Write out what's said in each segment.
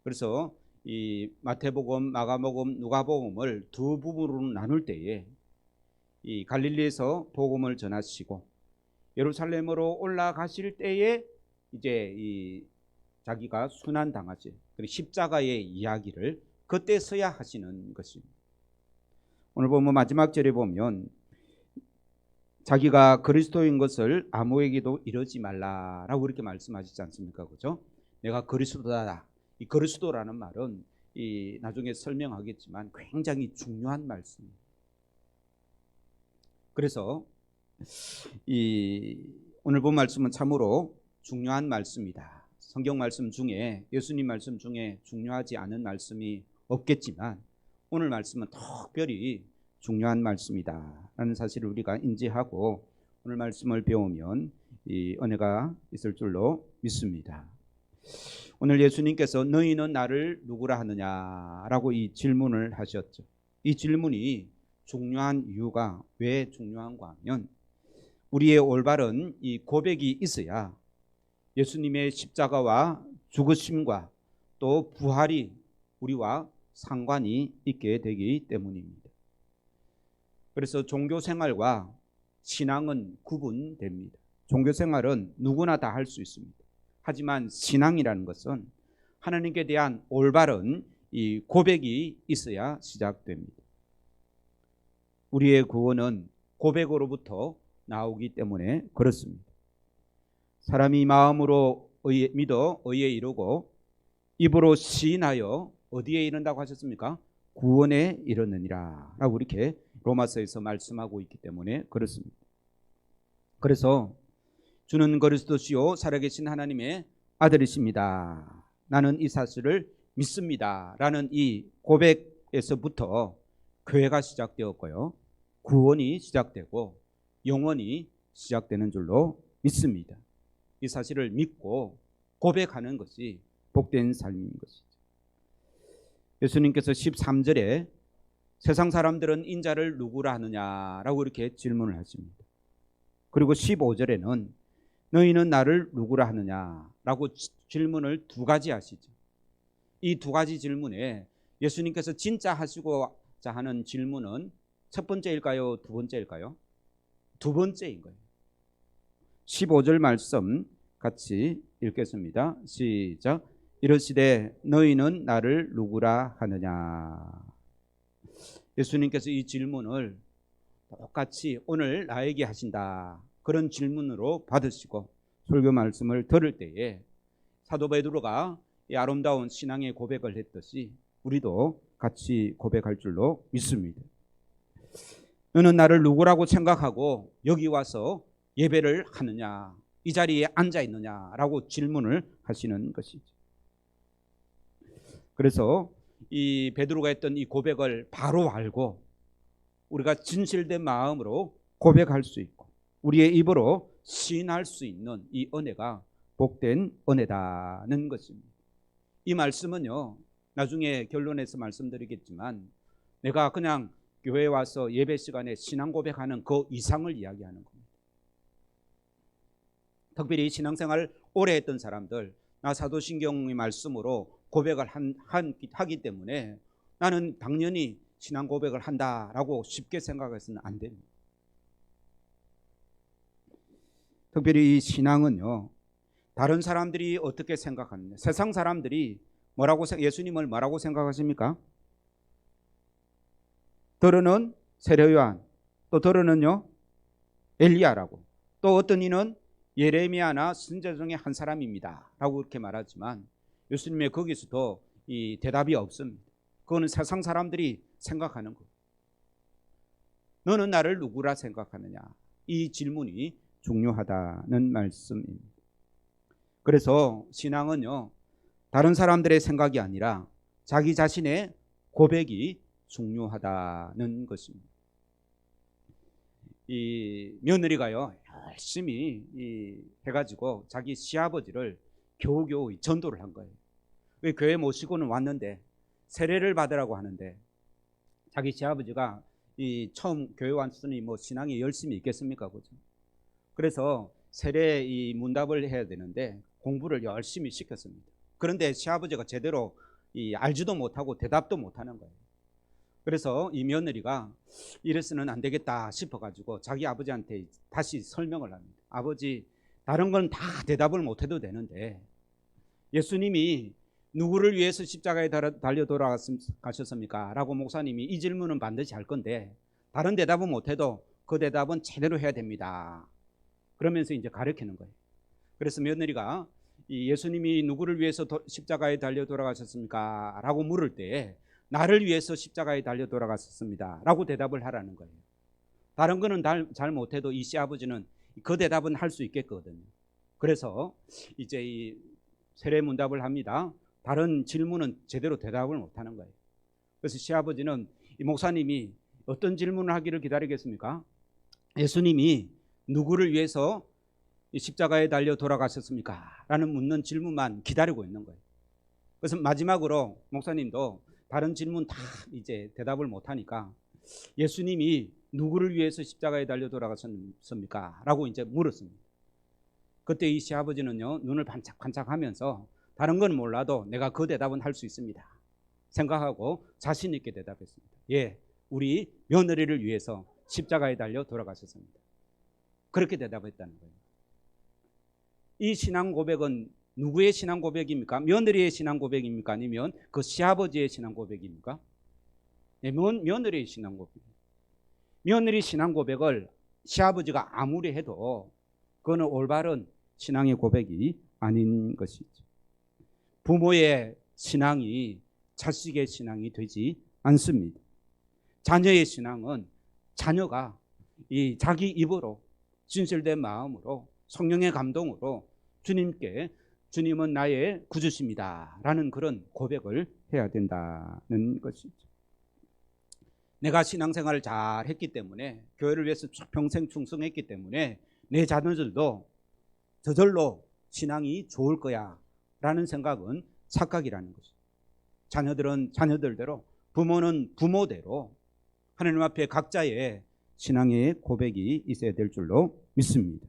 그래서 이 마태복음, 마가복음, 누가복음을 두 부분으로 나눌 때에 이 갈릴리에서 복음을 전하시고 예루살렘으로 올라가실 때에 이제 이 자기가 순환 당하지, 그리고 십자가의 이야기를 그때서야 하시는 것입니다. 오늘 보면 마지막 절에 보면 자기가 그리스도인 것을 아무에게도 이러지 말라라고 이렇게 말씀하시지 않습니까? 그죠? 내가 그리스도다. 이 그리스도라는 말은 이 나중에 설명하겠지만 굉장히 중요한 말씀입니다. 그래서 이 오늘 본 말씀은 참으로 중요한 말씀이다. 성경 말씀 중에, 예수님 말씀 중에 중요하지 않은 말씀이 없겠지만 오늘 말씀은 특별히 중요한 말씀이다 라는 사실을 우리가 인지하고 오늘 말씀을 배우면 이 은혜가 있을 줄로 믿습니다. 오늘 예수님께서 너희는 나를 누구라 하느냐라고 이 질문을 하셨죠. 이 질문이 중요한 이유가 왜 중요한가 하면 우리의 올바른 이 고백이 있어야 예수님의 십자가와 죽으심과 또 부활이 우리와 상관이 있게 되기 때문입니다. 그래서 종교생활과 신앙은 구분됩니다. 종교생활은 누구나 다 할 수 있습니다. 하지만 신앙이라는 것은 하나님께 대한 올바른 이 고백이 있어야 시작됩니다. 우리의 구원은 고백으로부터 나오기 때문에 그렇습니다. 사람이 마음으로 믿어 의에 이르고 입으로 시인하여 어디에 이른다고 하셨습니까? 구원에 이르느니라 라고 이렇게 로마서에서 말씀하고 있기 때문에 그렇습니다. 그래서 주는 그리스도시요 살아계신 하나님의 아들이십니다. 나는 이 사실을 믿습니다 라는 이 고백에서부터 교회가 시작되었고요, 구원이 시작되고 영원히 시작되는 줄로 믿습니다. 이 사실을 믿고 고백하는 것이 복된 삶인 것이죠. 예수님께서 13절에 세상 사람들은 인자를 누구라 하느냐라고 이렇게 질문을 하십니다. 그리고 15절에는 너희는 나를 누구라 하느냐라고 질문을 두 가지 하시죠. 이 두 가지 질문에 예수님께서 진짜 하시고자 하는 질문은 첫 번째일까요? 두 번째일까요? 두 번째인 거예요. 15절 말씀 같이 읽겠습니다. 시작. 이르시되 너희는 나를 누구라 하느냐. 예수님께서 이 질문을 똑같이 오늘 나에게 하신다 그런 질문으로 받으시고 설교 말씀을 들을 때에 사도 베드로가 이 아름다운 신앙의 고백을 했듯이 우리도 같이 고백할 줄로 믿습니다. 너는 나를 누구라고 생각하고 여기 와서 예배를 하느냐, 이 자리에 앉아 있느냐라고 질문을 하시는 것이죠. 그래서 이 베드로가 했던 이 고백을 바로 알고 우리가 진실된 마음으로 고백할 수 있고 우리의 입으로 시인할 수 있는 이 은혜가 복된 은혜다는 것입니다. 이 말씀은요, 나중에 결론에서 말씀드리겠지만 내가 그냥 교회에 와서 예배 시간에 신앙 고백하는 그 이상을 이야기하는 겁니다. 특별히 신앙생활 오래 했던 사람들, 나 사도신경의 말씀으로 고백을 하기 때문에 나는 당연히 신앙 고백을 한다라고 쉽게 생각해서는 안 됩니다. 특별히 이 신앙은요, 다른 사람들이 어떻게 생각하느냐, 세상 사람들이 예수님을 뭐라고 생각하십니까? 더러는 세례요한, 또 더러는요 엘리야라고, 또 어떤 이는 예레미야나 선지자 중에 한 사람입니다 라고 이렇게 말하지만 예수님의 거기서도 이 대답이 없습니다. 그거는 세상 사람들이 생각하는 거. 너는 나를 누구라 생각하느냐, 이 질문이 중요하다는 말씀입니다. 그래서 신앙은요, 다른 사람들의 생각이 아니라 자기 자신의 고백이 중요하다는 것입니다. 이 며느리가요 열심히 해가지고 자기 시아버지를 겨우겨우 전도를 한 거예요. 교회 모시고는 왔는데 세례를 받으라고 하는데 자기 시아버지가 처음 교회 왔으니 뭐 신앙이 열심히 있겠습니까, 그죠? 그래서 세례 문답을 해야 되는데 공부를 열심히 시켰습니다. 그런데 시아버지가 제대로 알지도 못하고 대답도 못하는 거예요. 그래서 이 며느리가 이래서는 안 되겠다 싶어가지고 자기 아버지한테 다시 설명을 합니다. 아버지, 다른 건 다 대답을 못해도 되는데 예수님이 누구를 위해서 십자가에 달려 돌아가셨습니까? 라고 목사님이 이 질문은 반드시 할 건데 다른 대답은 못해도 그 대답은 제대로 해야 됩니다. 그러면서 이제 가르치는 거예요. 그래서 며느리가 이 예수님이 누구를 위해서 십자가에 달려 돌아가셨습니까? 라고 물을 때 나를 위해서 십자가에 달려 돌아가셨습니다. 라고 대답을 하라는 거예요. 다른 거는 잘 못해도 이 시아버지는 그 대답은 할 수 있겠거든요. 그래서 이제 이 세례문답을 합니다. 다른 질문은 제대로 대답을 못하는 거예요. 그래서 시아버지는 이 목사님이 어떤 질문을 하기를 기다리겠습니까? 예수님이 누구를 위해서 십자가에 달려 돌아가셨습니까? 라는 묻는 질문만 기다리고 있는 거예요. 그래서 마지막으로 목사님도 다른 질문 다 이제 대답을 못하니까 예수님이 누구를 위해서 십자가에 달려 돌아가셨습니까? 라고 이제 물었습니다. 그때 이 시아버지는요, 눈을 반짝반짝하면서 다른 건 몰라도 내가 그 대답은 할 수 있습니다 생각하고 자신 있게 대답했습니다. 예, 우리 며느리를 위해서 십자가에 달려 돌아가셨습니다. 그렇게 대답했다는 거예요. 이 신앙 고백은 누구의 신앙 고백입니까? 며느리의 신앙 고백입니까? 아니면 그 시아버지의 신앙 고백입니까? 네, 며느리의 신앙 고백. 며느리 신앙 고백을 시아버지가 아무리 해도 그거는 올바른 신앙의 고백이 아닌 것이죠. 부모의 신앙이 자식의 신앙이 되지 않습니다. 자녀의 신앙은 자녀가 이 자기 입으로 진실된 마음으로 성령의 감동으로 주님께 주님은 나의 구주십니다 라는 그런 고백을 해야 된다는 것이죠. 내가 신앙생활을 잘 했기 때문에 교회를 위해서 평생 충성했기 때문에 내 자녀들도 저절로 신앙이 좋을 거야 라는 생각은 착각이라는 것이죠. 자녀들은 자녀들대로, 부모는 부모대로 하나님 앞에 각자의 신앙의 고백이 있어야 될 줄로 믿습니다.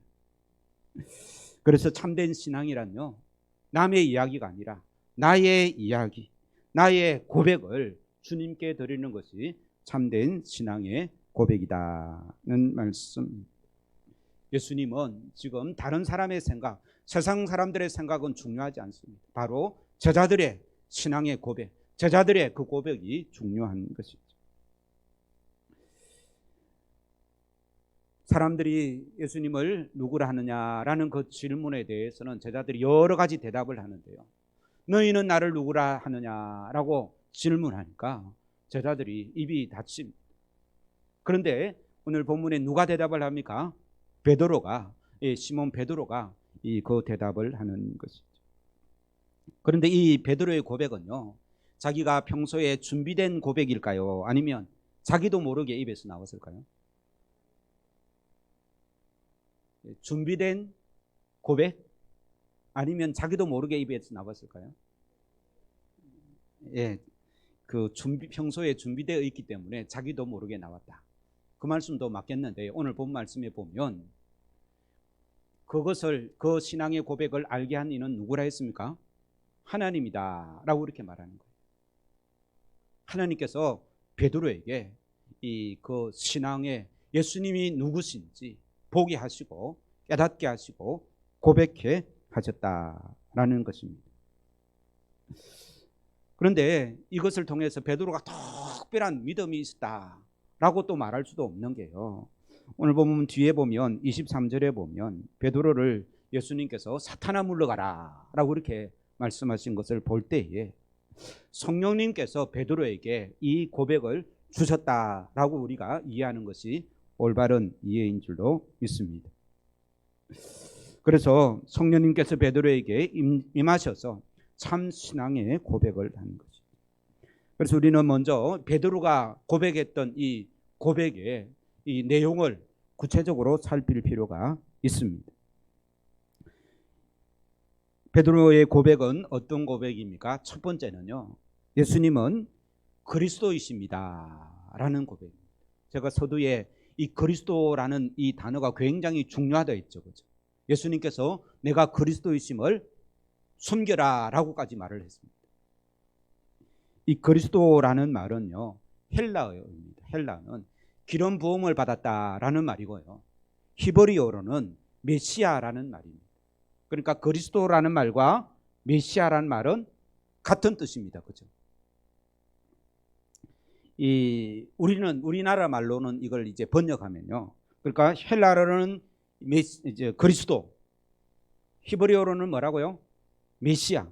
그래서 참된 신앙이란요, 남의 이야기가 아니라 나의 이야기, 나의 고백을 주님께 드리는 것이 참된 신앙의 고백이다는 말씀. 예수님은 지금 다른 사람의 생각, 세상 사람들의 생각은 중요하지 않습니다. 바로 제자들의 신앙의 고백, 제자들의 그 고백이 중요한 것이죠. 사람들이 예수님을 누구라 하느냐라는 그 질문에 대해서는 제자들이 여러 가지 대답을 하는데요. 너희는 나를 누구라 하느냐라고 질문하니까 제자들이 입이 닫힙니다. 그런데 오늘 본문에 누가 대답을 합니까? 베드로가, 시몬 베드로가 그 대답을 하는 것이죠. 그런데 이 베드로의 고백은요, 자기가 평소에 준비된 고백일까요? 아니면 자기도 모르게 입에서 나왔을까요? 준비된 고백? 아니면 자기도 모르게 입에서 나왔을까요? 예, 평소에 준비되어 있기 때문에 자기도 모르게 나왔다. 그 말씀도 맞겠는데 오늘 본 말씀에 보면 그 신앙의 고백을 알게 한 이는 누구라 했습니까? 하나님이다 라고 이렇게 말하는 거예요. 하나님께서 베드로에게 그 신앙의 예수님이 누구신지 보게 하시고 깨닫게 하시고 고백해 하셨다라는 것입니다. 그런데 이것을 통해서 베드로가 특별한 믿음이 있었다라고 또 말할 수도 없는 게요, 오늘 보면 뒤에 보면 23절에 보면 베드로를 예수님께서 사탄아 물러가라 라고 이렇게 말씀하신 것을 볼 때에 성령님께서 베드로에게 이 고백을 주셨다라고 우리가 이해하는 것이 올바른 이해인 줄로 믿습니다. 그래서 성령님께서 베드로에게 임하셔서 참 신앙의 고백을 하는 거죠. 그래서 우리는 먼저 베드로가 고백했던 이 고백의 이 내용을 구체적으로 살필 필요가 있습니다. 베드로의 고백은 어떤 고백입니까? 첫 번째는요, 예수님은 그리스도이십니다 라는 고백입니다. 제가 서두에 이 그리스도라는 이 단어가 굉장히 중요하다 했죠. 그죠? 예수님께서 내가 그리스도이심을 숨겨라 라고까지 말을 했습니다. 이 그리스도라는 말은요, 헬라어입니다. 헬라는 기름 부음을 받았다라는 말이고요. 히브리어로는 메시아라는 말입니다. 그러니까 그리스도라는 말과 메시아라는 말은 같은 뜻입니다. 그죠? 우리는 우리나라 말로는 이걸 이제 번역하면요. 그러니까 헬라어로는 이제 그리스도, 히브리어로는 뭐라고요? 메시아.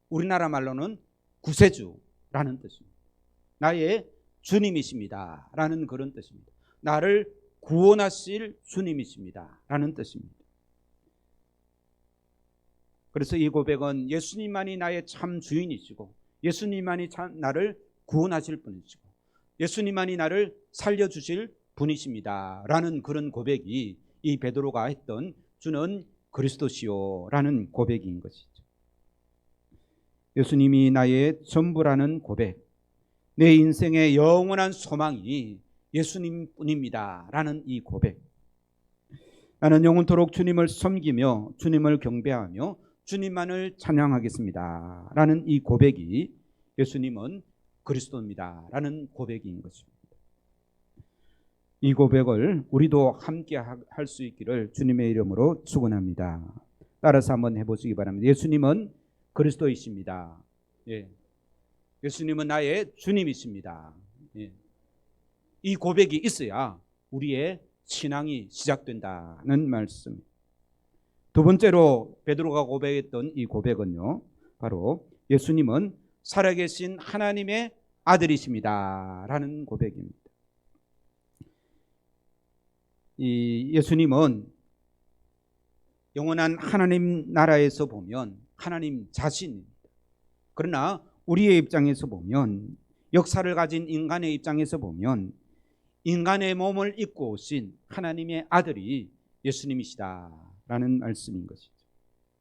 우리나라 말로는 구세주라는 뜻입니다. 나의 주님이십니다. 라는 그런 뜻입니다. 나를 구원하실 주님이십니다. 라는 뜻입니다. 그래서 이 고백은 예수님만이 나의 참 주인이시고 예수님만이 나를 구원하실 분이시고 예수님만이 나를 살려주실 분이십니다. 라는 그런 고백이 이 베드로가 했던 주는 그리스도시요 라는 고백인 것이죠. 예수님이 나의 전부라는 고백, 내 인생의 영원한 소망이 예수님뿐입니다 라는 이 고백, 나는 영원토록 주님을 섬기며 주님을 경배하며 주님만을 찬양하겠습니다 라는 이 고백이 예수님은 그리스도입니다 라는 고백인 것입니다. 이 고백을 우리도 함께 할 수 있기를 주님의 이름으로 축원합니다. 따라서 한번 해보시기 바랍니다. 예수님은 그리스도이십니다. 예. 예수님은 나의 주님이십니다. 예. 이 고백이 있어야 우리의 신앙이 시작된다는 말씀. 두 번째로 베드로가 고백했던 이 고백은요, 바로 예수님은 살아계신 하나님의 아들이십니다 라는 고백입니다. 이 예수님은 영원한 하나님 나라에서 보면 하나님 자신입니다. 그러나 우리의 입장에서 보면, 역사를 가진 인간의 입장에서 보면 인간의 몸을 입고 오신 하나님의 아들이 예수님이시다라는 말씀인 것이죠.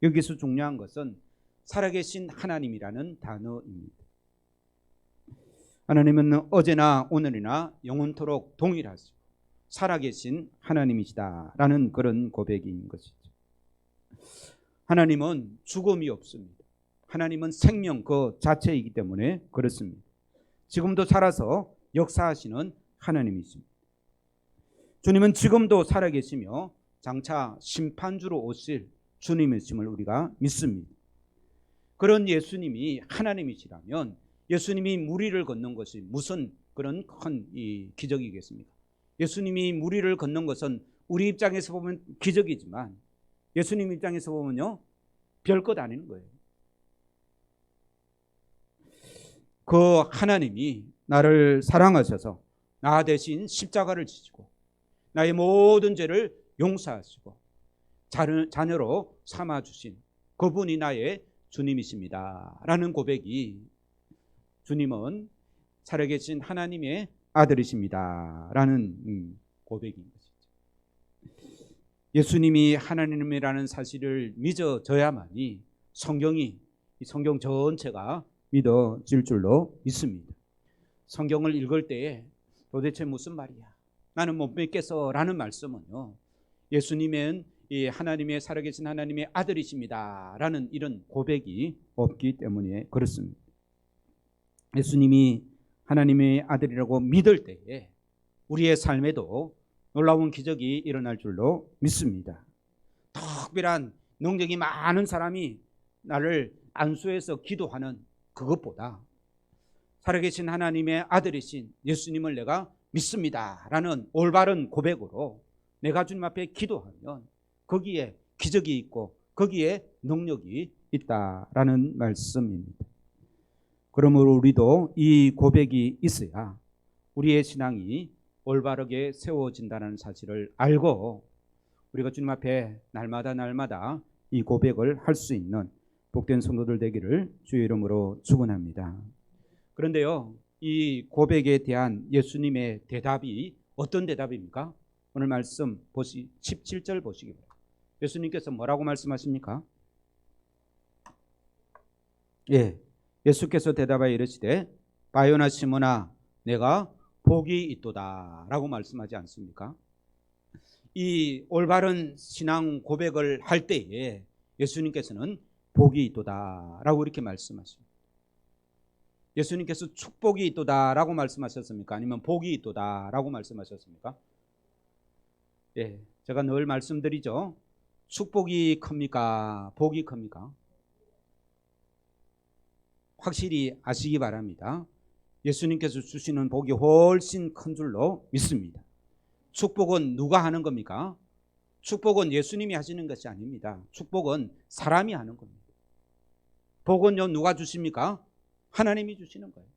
여기서 중요한 것은 살아계신 하나님이라는 단어입니다. 하나님은 어제나 오늘이나 영원토록 동일하시고 살아계신 하나님이시다라는 그런 고백인 것이죠. 하나님은 죽음이 없습니다. 하나님은 생명 그 자체이기 때문에 그렇습니다. 지금도 살아서 역사하시는 하나님이십니다. 주님은 지금도 살아계시며 장차 심판주로 오실 주님이심을 우리가 믿습니다. 그런 예수님이 하나님이시라면 예수님이 무리를 걷는 것이 무슨 그런 큰 기적이겠습니까? 예수님이 무리를 걷는 것은 우리 입장에서 보면 기적이지만 예수님 입장에서 보면요, 별것 아닌 거예요. 그 하나님이 나를 사랑하셔서 나 대신 십자가를 지시고 나의 모든 죄를 용서하시고 자녀로 삼아주신 그분이 나의 주님이십니다 라는 고백이, 주님은 살아계신 하나님의 아들이십니다 라는 고백인 것이죠. 예수님이 하나님이라는 사실을 믿어져야만이 성경 전체가 믿어질 줄로 믿습니다. 성경을 읽을 때에 도대체 무슨 말이야, 나는 못 믿겠어 라는 말씀은요, 예수님은 이 하나님의 살아계신 하나님의 아들이십니다 라는 이런 고백이 없기 때문에 그렇습니다. 예수님이 하나님의 아들이라고 믿을 때에 우리의 삶에도 놀라운 기적이 일어날 줄로 믿습니다. 특별한 능력이 많은 사람이 나를 안수해서 기도하는 그것보다 살아계신 하나님의 아들이신 예수님을 내가 믿습니다 라는 올바른 고백으로 내가 주님 앞에 기도하면 거기에 기적이 있고 거기에 능력이 있다라는 말씀입니다. 그러므로 우리도 이 고백이 있어야 우리의 신앙이 올바르게 세워진다는 사실을 알고 우리가 주님 앞에 날마다 이 고백을 할 수 있는 복된 성도들 되기를 주의 이름으로 축원합니다. 그런데요, 이 고백에 대한 예수님의 대답이 어떤 대답입니까? 오늘 말씀 17절 보시기 바랍니다. 예수님께서 뭐라고 말씀하십니까? 예수께서 대답하여 이르시되 바요나 시몬아 내가 복이 있도다 라고 말씀하지 않습니까? 이 올바른 신앙 고백을 할 때에 예수님께서는 복이 있도다 라고 이렇게 말씀하십니다. 예수님께서 축복이 있도다라고 말씀하셨습니까? 아니면 복이 있도다라고 말씀하셨습니까? 예, 제가 늘 말씀드리죠. 축복이 큽니까? 복이 큽니까? 확실히 아시기 바랍니다. 예수님께서 주시는 복이 훨씬 큰 줄로 믿습니다. 축복은 누가 하는 겁니까? 축복은 예수님이 하시는 것이 아닙니다. 축복은 사람이 하는 겁니다. 복은요, 누가 주십니까? 하나님이 주시는 거예요.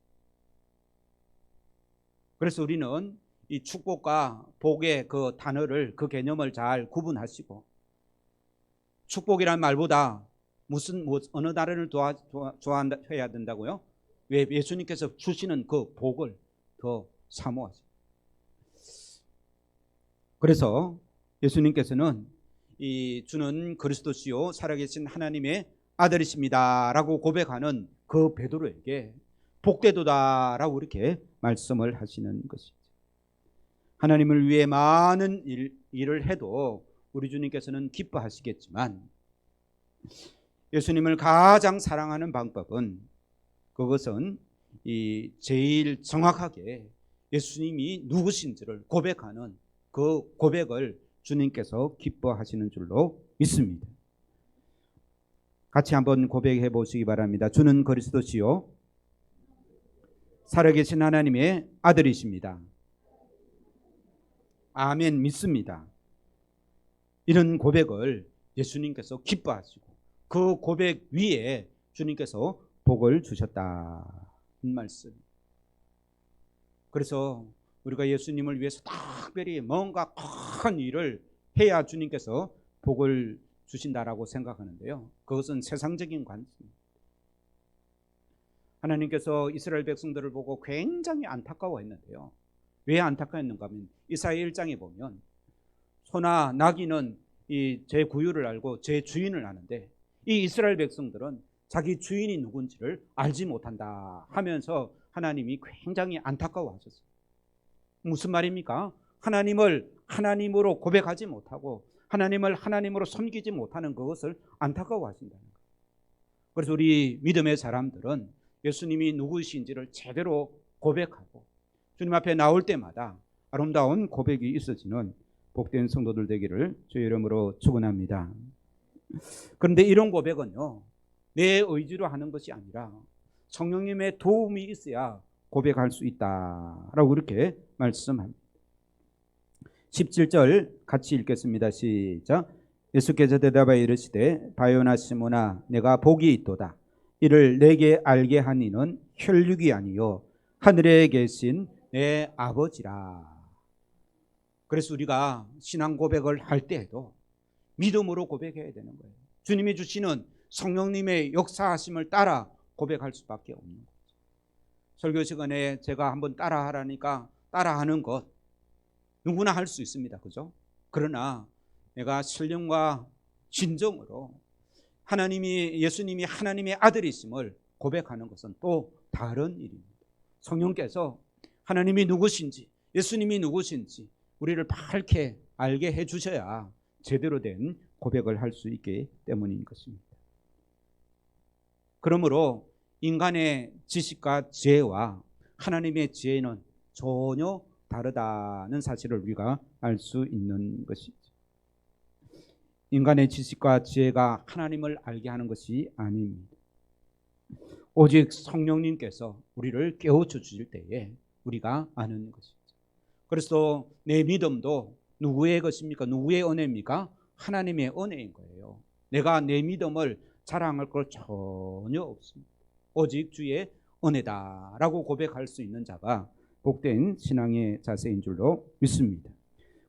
그래서 우리는 이 축복과 복의 그 단어를, 그 개념을 잘 구분하시고, 축복이란 말보다 어느 단어를 좋아해야 된다고요? 왜? 예수님께서 주시는 그 복을 더 사모하세요. 그래서 예수님께서는 이 주는 그리스도시요 살아계신 하나님의 아들이십니다라고 고백하는 그 베드로에게 복되도다라고 이렇게 말씀을 하시는 것이죠. 하나님을 위해 많은 일을 해도 우리 주님께서는 기뻐하시겠지만, 예수님을 가장 사랑하는 방법은, 그것은 이 제일 정확하게 예수님이 누구신지를 고백하는 그 고백을 주님께서 기뻐하시는 줄로 믿습니다. 같이 한번 고백해 보시기 바랍니다. 주는 그리스도시요 살아계신 하나님의 아들이십니다. 아멘. 믿습니다. 이런 고백을 예수님께서 기뻐하시고 그 고백 위에 주님께서 복을 주셨다는 말씀. 그래서 우리가 예수님을 위해서 특별히 뭔가 큰 일을 해야 주님께서 복을 주신다라고 생각하는데요. 그것은 세상적인 관점입니다. 하나님께서 이스라엘 백성들을 보고 굉장히 안타까워했는데요. 왜 안타까웠는가 하면 이사야 1장에 보면 소나 나귀는 제 구유를 알고 제 주인을 아는데 이 이스라엘 백성들은 자기 주인이 누군지를 알지 못한다 하면서 하나님이 굉장히 안타까워하셨어요. 무슨 말입니까? 하나님을 하나님으로 고백하지 못하고 하나님을 하나님으로 섬기지 못하는 그것을 안타까워하신다는 거예요. 그래서 우리 믿음의 사람들은 예수님이 누구이신지를 제대로 고백하고 주님 앞에 나올 때마다 아름다운 고백이 있어지는 복된 성도들 되기를 주의 이름으로 축원합니다. 그런데 이런 고백은요, 내 의지로 하는 것이 아니라 성령님의 도움이 있어야 고백할 수 있다라고 이렇게 말씀합니다. 17절 같이 읽겠습니다. 시작. 예수께서 대답하여 이르시되 바요나 시몬아 내가 복이 있도다. 이를 내게 알게 한 이는 혈육이 아니요 하늘에 계신 내 아버지라. 그래서 우리가 신앙 고백을 할 때에도 믿음으로 고백해야 되는 거예요. 주님이 주시는 성령님의 역사하심을 따라 고백할 수밖에 없는 거죠. 설교 시간에 제가 한번 따라하라니까 따라하는 것 누구나 할 수 있습니다. 그죠? 그러나 내가 신령과 진정으로 예수님이 하나님의 아들이심을 고백하는 것은 또 다른 일입니다. 성령께서 하나님이 누구신지, 예수님이 누구신지 우리를 밝게 알게 해주셔야 제대로 된 고백을 할 수 있기 때문인 것입니다. 그러므로 인간의 지식과 지혜와 하나님의 지혜는 전혀 다르다는 사실을 우리가 알 수 있는 것이죠. 인간의 지식과 지혜가 하나님을 알게 하는 것이 아닙니다. 오직 성령님께서 우리를 깨우쳐 주실 때에 우리가 아는 것이죠. 그래서 내 믿음도 누구의 것입니까? 누구의 은혜입니까? 하나님의 은혜인 거예요. 내가 내 믿음을 자랑할 것 전혀 없습니다. 오직 주의 은혜다라고 고백할 수 있는 자가 복된 신앙의 자세인 줄로 믿습니다.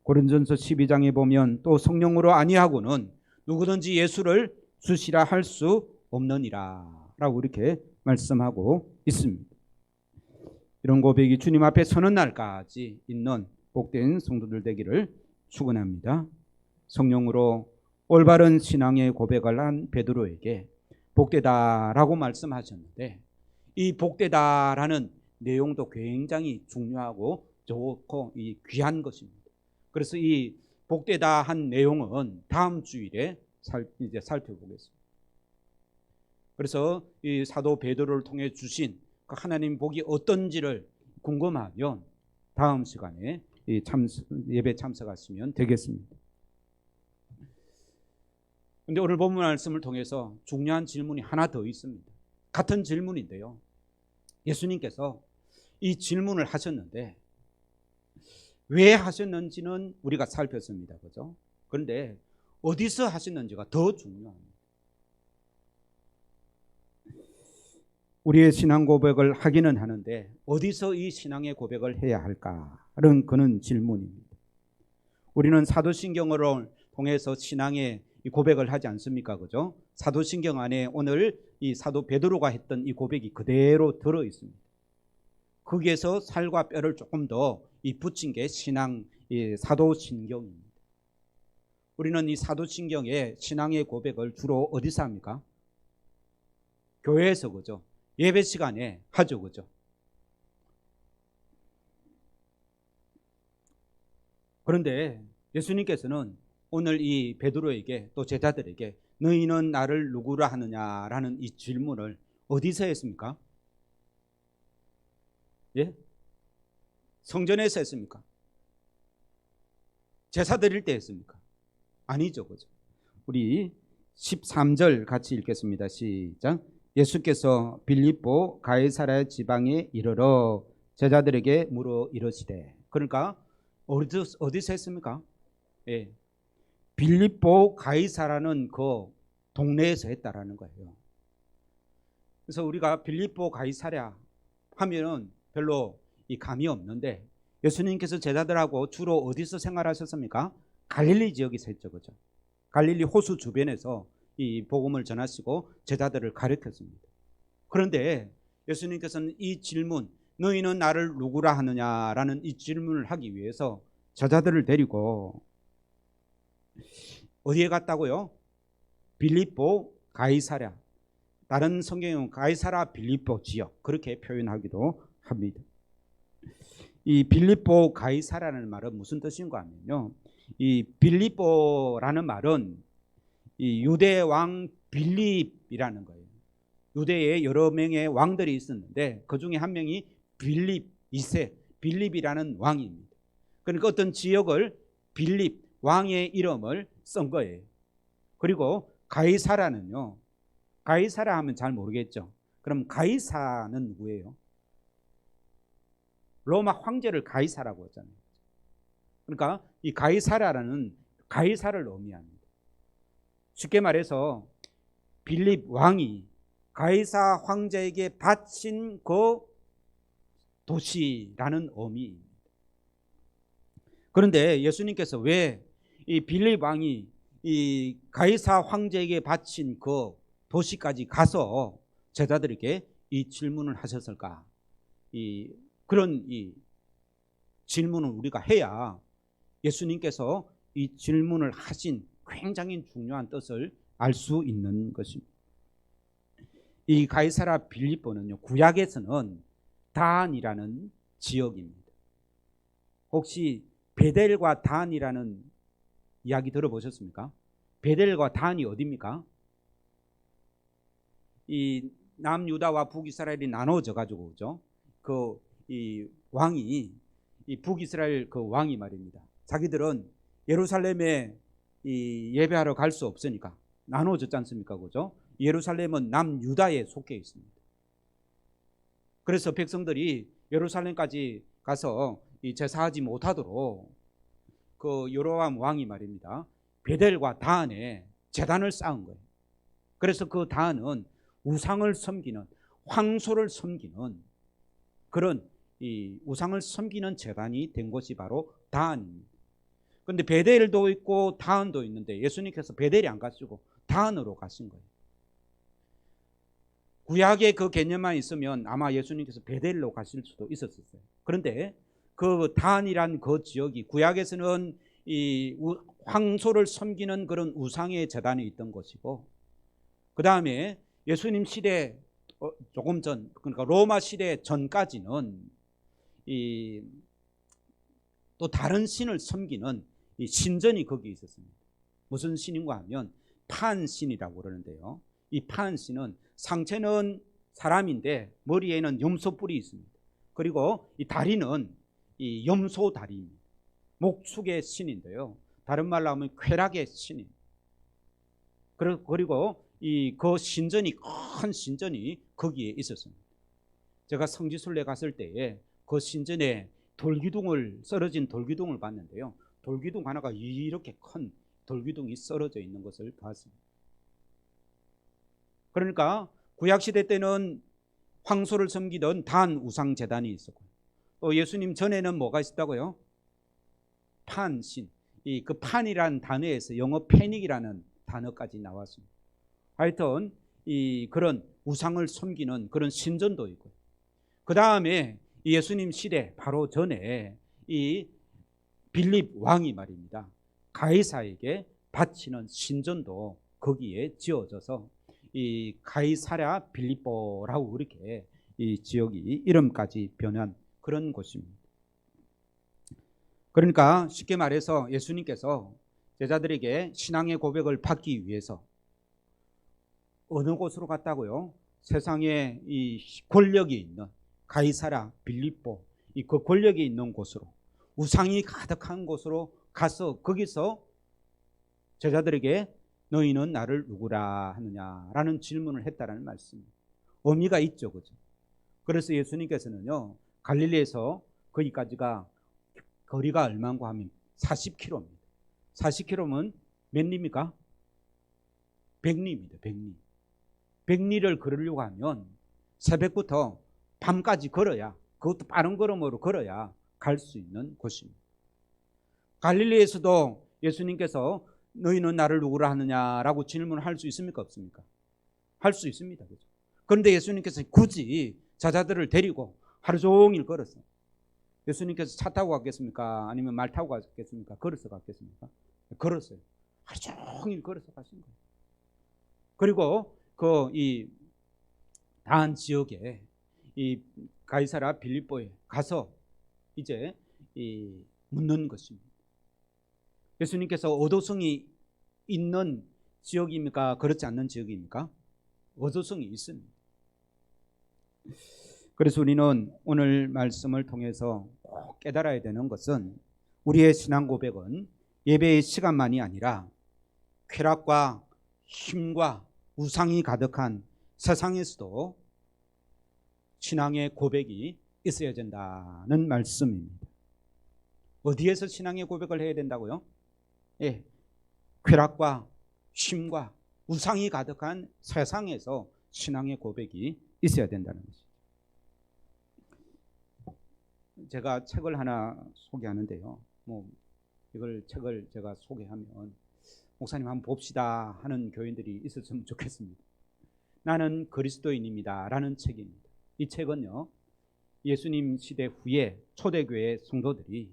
고린도전서 12장에 보면 또 성령으로 아니하고는 누구든지 예수를 주시라 할 수 없느니라 라고 이렇게 말씀하고 있습니다. 이런 고백이 주님 앞에 서는 날까지 있는 복된 성도들 되기를 축원합니다. 성령으로 올바른 신앙의 고백을 한 베드로에게 복되다라고 말씀하셨는데 이 복되다라는 내용도 굉장히 중요하고 좋고 귀한 것입니다. 그래서 이 복되다 한 내용은 다음 주일에 이제 살펴보겠습니다. 그래서 이 사도 베드로를 통해 주신 그 하나님 복이 어떤지를 궁금하면 다음 시간에 예배 참석하시면 되겠습니다. 그런데 오늘 본문 말씀을 통해서 중요한 질문이 하나 더 있습니다. 같은 질문인데요, 예수님께서 이 질문을 하셨는데 왜 하셨는지는 우리가 살폈습니다. 그죠? 그런데 어디서 하셨는지가 더 중요합니다. 우리의 신앙 고백을 하기는 하는데 어디서 이 신앙의 고백을 해야 할까는 그런 질문입니다. 우리는 사도신경을 통해서 신앙의 고백을 하지 않습니까? 그죠? 사도신경 안에 오늘 이 사도 베드로가 했던 이 고백이 그대로 들어 있습니다. 거기에서 살과 뼈를 조금 더 붙인 게 신앙 사도신경입니다. 우리는 이 사도신경의 신앙의 고백을 주로 어디서 합니까? 교회에서, 그죠? 예배 시간에 하죠, 그죠? 그런데 예수님께서는 오늘 이 베드로에게 또 제자들에게 너희는 나를 누구라 하느냐라는 이 질문을 어디서 했습니까? 예? 성전에서 했습니까? 제사 드릴 때 했습니까? 아니죠, 그죠? 우리 13절 같이 읽겠습니다. 시작. 예수께서 빌립보 가이사랴 지방에 이르러 제자들에게 물어 이르시되. 그러니까 어디서 했습니까? 예. 빌립보 가이사라는 그 동네에서 했다라는 거예요. 그래서 우리가 빌립보 가이사랴 하면은 별로 이 감이 없는데 예수님께서 제자들하고 주로 어디서 생활하셨습니까? 갈릴리 지역에서 했죠, 그죠? 갈릴리 호수 주변에서 이 복음을 전하시고 제자들을 가르쳤습니다. 그런데 예수님께서는 이 질문, 너희는 나를 누구라 하느냐라는 이 질문을 하기 위해서 제자들을 데리고 어디에 갔다고요? 빌립보 가이사랴. 다른 성경은 가이사랴 빌립보 지역, 그렇게 표현하기도 합니다. 이 빌립보 가이사랴라는 말은 무슨 뜻인가 하면요, 이 빌립보라는 말은 이 유대 왕 빌립이라는 거예요. 유대에 여러 명의 왕들이 있었는데 그 중에 한 명이 빌립 2세 빌립이라는 왕입니다. 그러니까 어떤 지역을 빌립 왕의 이름을 쓴 거예요. 그리고 가이사라는요, 가이사라 하면 잘 모르겠죠. 그럼 가이사는 누구예요? 로마 황제를 가이사라고 하잖아요. 그러니까 이 가이사라는 가이사를 의미합니다. 쉽게 말해서 빌립 왕이 가이사 황제에게 바친 그 도시라는 의미입니다. 그런데 예수님께서 왜 이 빌립 왕이 이 가이사 황제에게 바친 그 도시까지 가서 제자들에게 이 질문을 하셨을까? 그런 이 질문을 우리가 해야 예수님께서 이 질문을 하신 굉장히 중요한 뜻을 알 수 있는 것입니다. 이 가이사랴 빌립보는요, 구약에서는 단이라는 지역입니다. 혹시 베델과 단이라는 이야기 들어보셨습니까? 베델과 단이 어디입니까? 이 남유다와 북이스라엘이 나눠져 가지고, 그죠? 이 왕이, 이 북이스라엘 그 왕이 말입니다. 자기들은 예루살렘에 이 예배하러 갈 수 없으니까 나눠졌지 않습니까? 그죠? 예루살렘은 남유다에 속해 있습니다. 그래서 백성들이 예루살렘까지 가서 이 제사하지 못하도록 그 여로보암 왕이 말입니다, 베델과 다한에 제단을 쌓은 거예요. 그래서 그 다한은 우상을 섬기는, 황소를 섬기는 그런 이 우상을 섬기는 제단이 된 것이 바로 다한입니다. 그런데 베델도 있고 다한도 있는데 예수님께서 베델이 안 가시고 다한으로 가신 거예요. 구약의 그 개념만 있으면 아마 예수님께서 베델로 가실 수도 있었어요. 그런데 그 다한이란 그 지역이 구약에서는 이 황소를 섬기는 그런 우상의 제단이 있던 것이고, 그 다음에 예수님 시대 조금 전, 그러니까 로마 시대 전까지는 이 또 다른 신을 섬기는 이 신전이 거기 있었습니다. 무슨 신인가 하면 판신이라고 그러는데요, 이 판신은 상체는 사람인데 머리에는 염소뿔이 있습니다. 그리고 이 다리는 이 염소 다리입니다. 목축의 신인데요. 다른 말로 하면 쾌락의 신인. 그리고 그 신전이, 큰 신전이 거기에 있었습니다. 제가 성지순례 갔을 때에 그 신전에 썰어진 돌기둥을 봤는데요. 돌기둥 하나가 이렇게 큰 돌기둥이 썰어져 있는 것을 봤습니다. 그러니까 구약시대 때는 황소를 섬기던 단 우상제단이 있었고, 또 예수님 전에는 뭐가 있었다고요? 판신. 그 판이라는 단어에서 영어 패닉이라는 단어까지 나왔습니다. 하여튼 그런 우상을 섬기는 그런 신전도 있고, 그 다음에 예수님 시대 바로 전에 이 빌립 왕이 말입니다, 가이사에게 바치는 신전도 거기에 지어져서 이 가이사랴 빌립보라고 그렇게 이 지역이 이름까지 변한 그런 곳입니다. 그러니까 쉽게 말해서 예수님께서 제자들에게 신앙의 고백을 받기 위해서 어느 곳으로 갔다고요? 세상에 이 권력이 있는 가이사랴 빌립보, 그 권력이 있는 곳으로, 우상이 가득한 곳으로 가서 거기서 제자들에게 너희는 나를 누구라 하느냐라는 질문을 했다라는 말씀입니다. 의미가 있죠, 그죠? 그래서 예수님께서는요, 갈릴리에서 거기까지가 거리가 얼마인가 하면 40km입니다. 40km면 몇 리입니까? 100리입니다. 100리. 100리를 걸으려고 하면 새벽부터 밤까지 걸어야, 그것도 빠른 걸음으로 걸어야 갈 수 있는 곳입니다. 갈릴리에서도 예수님께서 너희는 나를 누구라 하느냐라고 질문할 수 있습니까? 없습니까? 할 수 있습니다. 그렇죠? 그런데 예수님께서 굳이 제자들을 데리고 하루 종일 걸었어요. 예수님께서 차 타고 갔겠습니까? 아니면 말 타고 갔겠습니까? 걸어서 갔겠습니까? 걸었어요. 하루 종일 걸어서 가신 거예요. 그리고 이 다한 지역에 이 가이사랴 빌립보에 가서 이제 묻는 것입니다. 예수님께서 어도성이 있는 지역입니까? 그렇지 않는 지역입니까? 어도성이 있습니다. 그래서 우리는 오늘 말씀을 통해서 꼭 깨달아야 되는 것은, 우리의 신앙 고백은 예배의 시간만이 아니라 쾌락과 힘과 우상이 가득한 세상에서도 신앙의 고백이 있어야 된다는 말씀입니다. 어디에서 신앙의 고백을 해야 된다고요? 예, 쾌락과 쉼과 우상이 가득한 세상에서 신앙의 고백이 있어야 된다는 것입니다. 제가 책을 하나 소개하는데요, 이걸 책을 제가 소개하면 목사님 한번 봅시다 하는 교인들이 있었으면 좋겠습니다. 나는 그리스도인입니다 라는 책입니다. 이 책은요, 예수님 시대 후에 초대교회 성도들이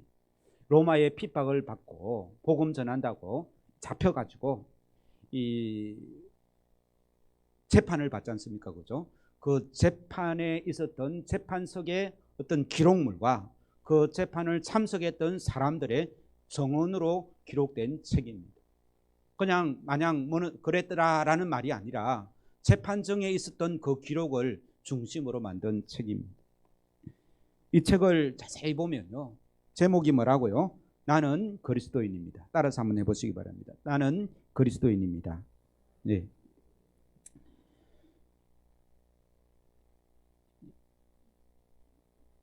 로마의 핍박을 받고 복음 전한다고 잡혀가지고 이 재판을 받지 않습니까? 그죠? 그 재판에 있었던 재판석의 어떤 기록물과 그 재판을 참석했던 사람들의 증언으로 기록된 책입니다. 그냥 마냥 그랬더라라는 말이 아니라 재판정에 있었던 그 기록을 중심으로 만든 책입니다. 이 책을 자세히 보면요, 제목이 뭐라고요? 나는 그리스도인입니다. 따라서 한번 해보시기 바랍니다. 나는 그리스도인입니다. 네.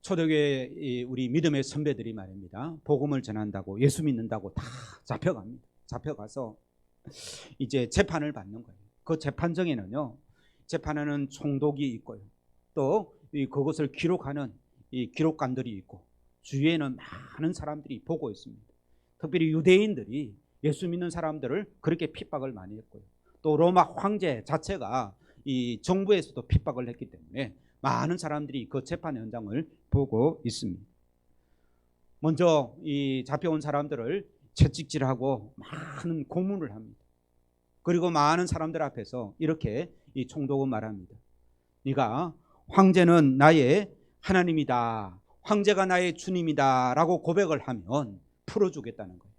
초대교회 우리 믿음의 선배들이 말입니다, 복음을 전한다고, 예수 믿는다고 다 잡혀갑니다. 잡혀가서 이제 재판을 받는 거예요. 그 재판정에는요, 재판하는 총독이 있고요, 또 그것을 기록하는 이 기록관들이 있고, 주위에는 많은 사람들이 보고 있습니다. 특별히 유대인들이 예수 믿는 사람들을 그렇게 핍박을 많이 했고요, 또 로마 황제 자체가 이 정부에서도 핍박을 했기 때문에 많은 사람들이 그 재판 현장을 보고 있습니다. 먼저 이 잡혀온 사람들을 채찍질하고 많은 고문을 합니다. 그리고 많은 사람들 앞에서 이렇게 이 총독은 말합니다. 네가 황제는 나의 하나님이다, 황제가 나의 주님이다 라고 고백을 하면 풀어주겠다는 거예요.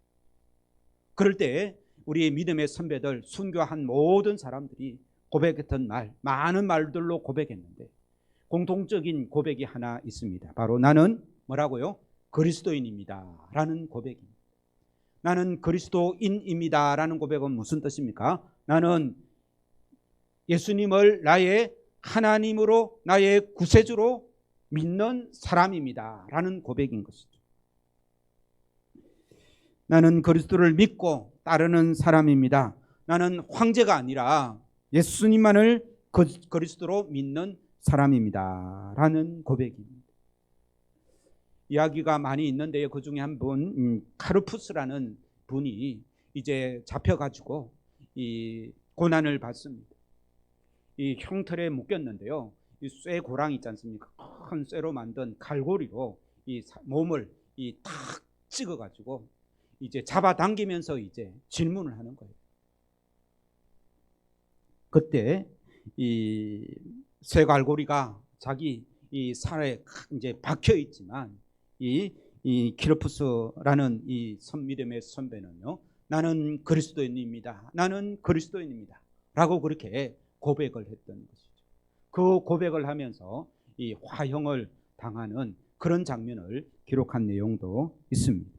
그럴 때 우리의 믿음의 선배들, 순교한 모든 사람들이 고백했던 말, 많은 말들로 고백했는데 공통적인 고백이 하나 있습니다. 바로 나는 뭐라고요? 그리스도인입니다 라는 고백입니다. 나는 그리스도인입니다 라는 고백은 무슨 뜻입니까? 나는 예수님을 나의 하나님으로, 나의 구세주로 믿는 사람입니다 라는 고백인 것이죠. 나는 그리스도를 믿고 따르는 사람입니다. 나는 황제가 아니라 예수님만을 그리스도로 믿는 사람입니다 라는 고백입니다. 이야기가 많이 있는데요. 그 중에 한 분, 카르푸스라는 분이 이제 잡혀가지고 이 고난을 받습니다. 이 형틀에 묶였는데요. 이 쇠 고랑 있지 않습니까? 큰 쇠로 만든 갈고리로 이 몸을 탁 찍어가지고 이제 잡아당기면서 이제 질문을 하는 거예요. 그때 이 쇠갈고리가 자기 이 살에 이제 박혀 있지만 이 키르푸스라는 이 믿음의 선배는요, 나는 그리스도인입니다. 나는 그리스도인입니다. 라고 그렇게 고백을 했던 것이죠. 그 고백을 하면서 이 화형을 당하는 그런 장면을 기록한 내용도 있습니다.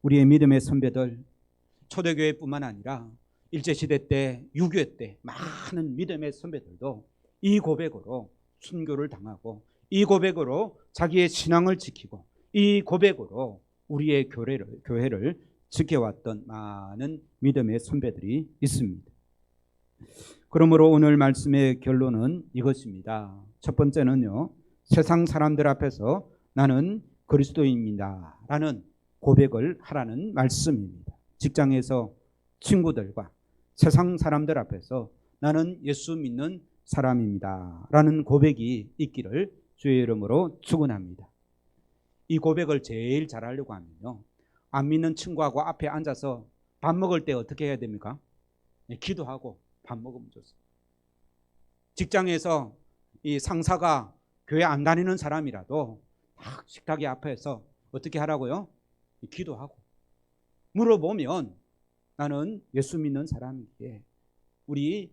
우리의 믿음의 선배들, 초대교회뿐만 아니라 일제시대 때, 6.25 때 많은 믿음의 선배들도 이 고백으로 순교를 당하고, 이 고백으로 자기의 신앙을 지키고, 이 고백으로 우리의 교회를 지켜왔던 많은 믿음의 선배들이 있습니다. 그러므로 오늘 말씀의 결론은 이것입니다. 첫 번째는요, 세상 사람들 앞에서 나는 그리스도인입니다 라는 고백을 하라는 말씀입니다. 직장에서 친구들과 세상 사람들 앞에서 나는 예수 믿는 사람입니다 라는 고백이 있기를 주의 이름으로 축원합니다. 이 고백을 제일 잘하려고 하면요, 안 믿는 친구하고 앞에 앉아서 밥 먹을 때 어떻게 해야 됩니까? 기도하고 밥 먹으면 좋습니다. 직장에서 이 상사가 교회 안 다니는 사람이라도 식탁에 앞에서 어떻게 하라고요? 기도하고 물어보면 나는 예수 믿는 사람이기에, 우리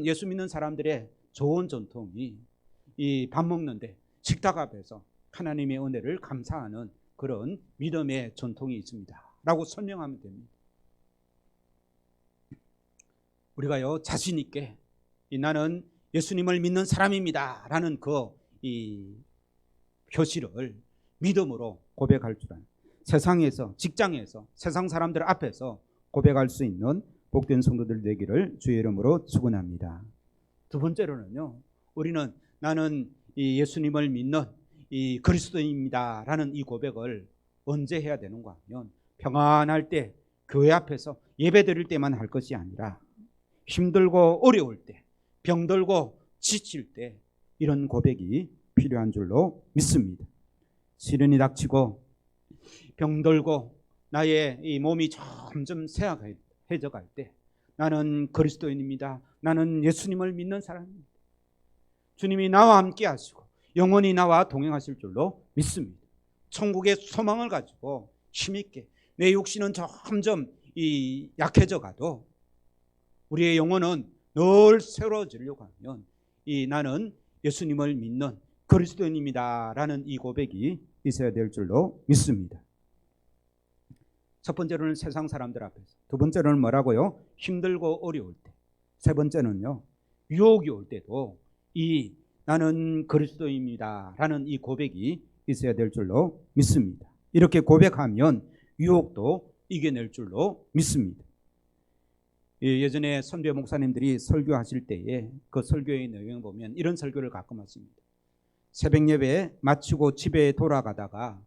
예수 믿는 사람들의 좋은 전통이 이 밥 먹는데 식탁 앞에서 하나님의 은혜를 감사하는 그런 믿음의 전통이 있습니다 라고 설명하면 됩니다. 우리가요, 자신 있게 나는 예수님을 믿는 사람입니다 라는 이 표시를 믿음으로 고백할 줄 아는, 세상에서, 직장에서, 세상 사람들 앞에서 고백할 수 있는 복된 성도들 되기를 주의 이름으로 축원합니다. 두 번째로는요, 우리는 나는 이 예수님을 믿는 이 그리스도인입니다 라는 이 고백을 언제 해야 되는가 하면, 평안할 때, 교회 앞에서 예배 드릴 때만 할 것이 아니라 힘들고 어려울 때, 병들고 지칠 때 이런 고백이 필요한 줄로 믿습니다. 시련이 닥치고 병들고 나의 이 몸이 점점 쇠약해져 갈 때, 나는 그리스도인입니다. 나는 예수님을 믿는 사람입니다. 주님이 나와 함께 하시고 영원히 나와 동행하실 줄로 믿습니다. 천국의 소망을 가지고 힘있게, 내 육신은 점점 약해져 가도 우리의 영혼은 늘 새로워지려고 하면 나는 예수님을 믿는 그리스도인입니다 라는 이 고백이 있어야 될 줄로 믿습니다. 첫 번째로는 세상 사람들 앞에서, 두 번째로는 뭐라고요? 힘들고 어려울 때, 세 번째는요, 유혹이 올 때도 나는 그리스도입니다 라는 이 고백이 있어야 될 줄로 믿습니다. 이렇게 고백하면 유혹도 이겨낼 줄로 믿습니다. 예전에 선교 목사님들이 설교하실 때에 그 설교의 내용을 보면 이런 설교를 가끔 하십니다. 새벽 예배 마치고 집에 돌아가다가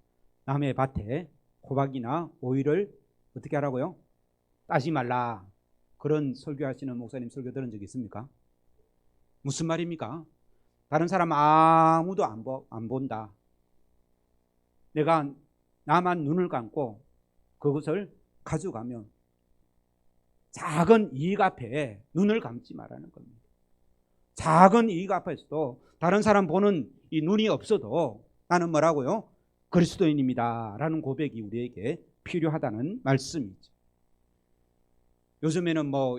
남의 밭에 호박이나 오이를 어떻게 하라고요? 따지 말라. 그런 설교하시는 목사님 설교 들은 적 있습니까? 무슨 말입니까? 다른 사람 아무도 안 본다. 내가 나만 눈을 감고 그것을 가져가면 작은 이익 앞에 눈을 감지 말라는 겁니다. 작은 이익 앞에서도 다른 사람 보는 이 눈이 없어도 나는 뭐라고요? 그리스도인입니다 라는 고백이 우리에게 필요하다는 말씀이죠. 요즘에는 뭐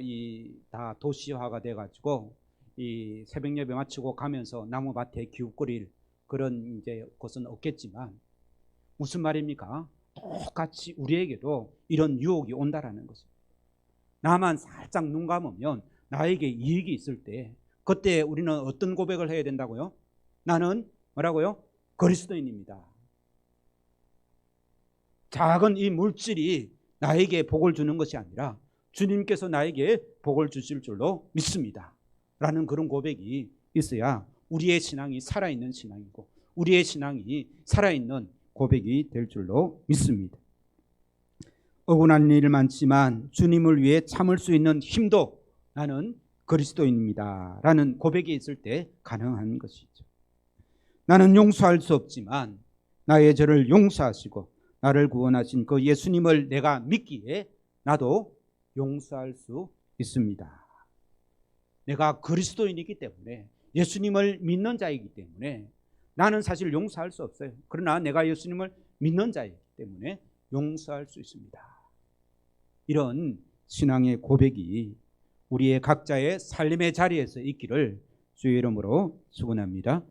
다 도시화가 돼가지고 이 새벽 예배 마치고 가면서 나무밭에 기웃거릴 그런 이제 것은 없겠지만 무슨 말입니까? 똑같이 우리에게도 이런 유혹이 온다라는 것입니다. 나만 살짝 눈 감으면 나에게 이익이 있을 때 그때 우리는 어떤 고백을 해야 된다고요? 나는 뭐라고요? 그리스도인입니다. 작은 이 물질이 나에게 복을 주는 것이 아니라 주님께서 나에게 복을 주실 줄로 믿습니다. 라는 그런 고백이 있어야 우리의 신앙이 살아있는 신앙이고 우리의 신앙이 살아있는 고백이 될 줄로 믿습니다. 억울한 일 많지만 주님을 위해 참을 수 있는 힘도 나는 그리스도인입니다. 라는 고백이 있을 때 가능한 것이죠. 나는 용서할 수 없지만 나의 죄를 용서하시고 나를 구원하신 그 예수님을 내가 믿기에 나도 용서할 수 있습니다. 내가 그리스도인이기 때문에 예수님을 믿는 자이기 때문에 나는 사실 용서할 수 없어요. 그러나 내가 예수님을 믿는 자이기 때문에 용서할 수 있습니다. 이런 신앙의 고백이 우리의 각자의 삶의 자리에서 있기를 주의 이름으로 축원합니다.